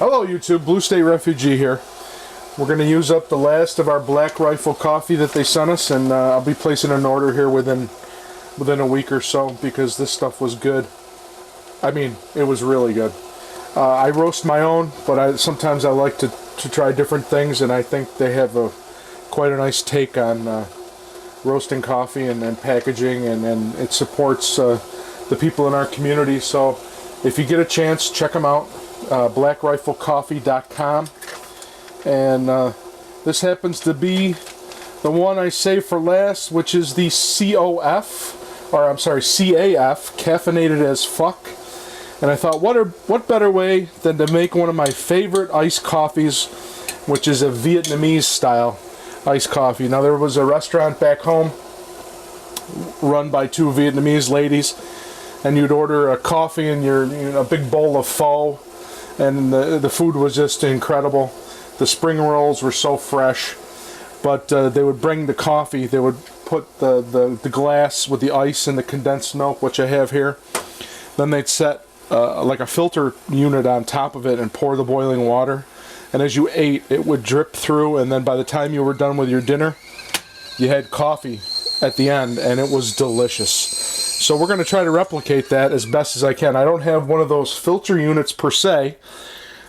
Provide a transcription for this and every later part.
Hello YouTube, Blue State Refugee here. We're going to use up the last of our Black Rifle coffee that they sent us, and I'll be placing an order here within a week or so because this stuff was good. I mean, it was really good. I roast my own, but sometimes I like to try different things, and I think they have quite a nice take on roasting coffee and packaging, and it supports the people in our community. So if you get a chance, check them out. blackriflecoffee.com, and this happens to be the one I saved for last, which is the CAF, caffeinated as fuck. And I thought, what better way than to make one of my favorite iced coffees, which is a Vietnamese style iced coffee. Now, there was a restaurant back home run by two Vietnamese ladies, and you'd order a coffee and a big bowl of pho, and the food was just incredible. The spring rolls were so fresh, but they would bring the coffee. They would put the glass with the ice and the condensed milk, which I have here. Then they'd set like a filter unit on top of it and pour the boiling water. And as you ate, it would drip through, and then by the time you were done with your dinner, you had coffee at the end, and it was delicious. So we're going to try to replicate that as best as I can. I don't have one of those filter units per se,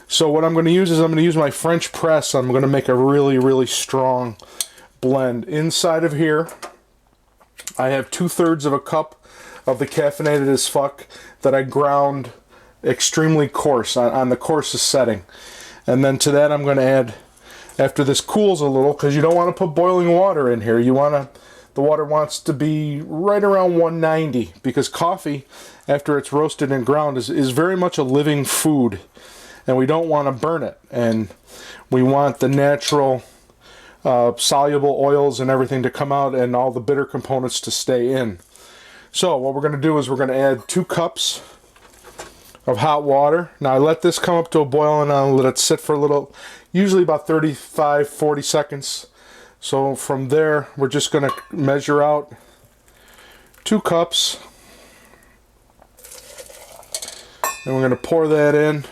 so what I'm going to use is I'm going to use my French press. I'm going to make a really, really strong blend. Inside of here, I have 2/3 of a cup of the caffeinated as fuck that I ground extremely coarse on the coarsest setting. And then to that I'm going to add, after this cools a little, because you don't want to put boiling water in here. The water wants to be right around 190, because coffee, after it's roasted and ground, is very much a living food, and we don't want to burn it. And we want the natural soluble oils and everything to come out, and all the bitter components to stay in. So what we're going to do is we're going to add 2 cups of hot water. Now I let this come up to a boil, and I'll let it sit for a little, usually about 35-40 seconds. So from there, we're just going to measure out 2 cups, and we're going to pour that in.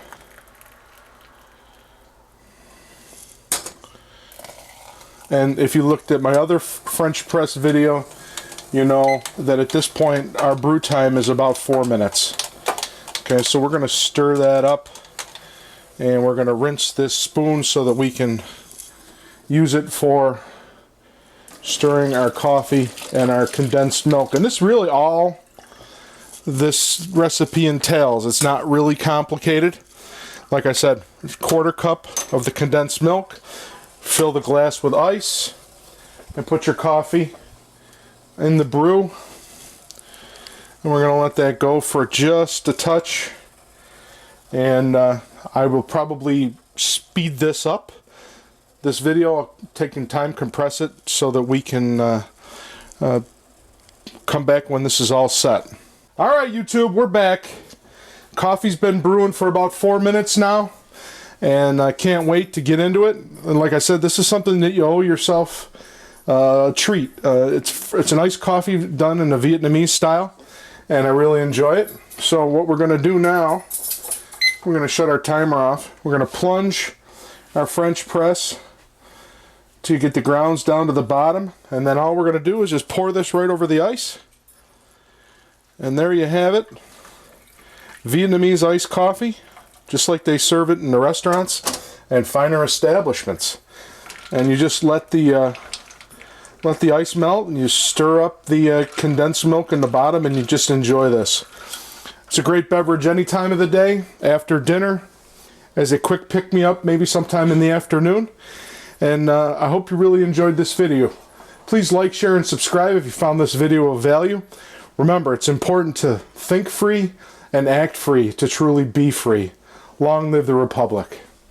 And if you looked at my other French press video, you know that at this point our brew time is about 4 minutes. Okay, so we're going to stir that up, and we're going to rinse this spoon so that we can use it for stirring our coffee and our condensed milk. And this really all this recipe entails. It's not really complicated. Like I said, 1/4 cup of the condensed milk, fill the glass with ice, and put your coffee in the brew. And we're going to let that go for just a touch. And I will probably speed this up. This video, I'll take time, compress it so that we can come back when this is all set. Alright YouTube, we're back. Coffee's been brewing for about 4 minutes now, and I can't wait to get into it. And like I said, this is something that you owe yourself a treat. It's an iced coffee done in a Vietnamese style, and I really enjoy it. So what we're going to do now, we're going to shut our timer off. We're going to plunge our French press to get the grounds down to the bottom, and then all we're going to do is just pour this right over the ice. And there you have it. Vietnamese iced coffee, just like they serve it in the restaurants and finer establishments. And you just let the ice melt, and you stir up the condensed milk in the bottom, and you just enjoy this. It's a great beverage any time of the day, after dinner, as a quick pick-me-up, maybe sometime in the afternoon. And I hope you really enjoyed this video. Please like, share, and subscribe if you found this video of value. Remember, it's important to think free and act free to truly be free. Long live the Republic.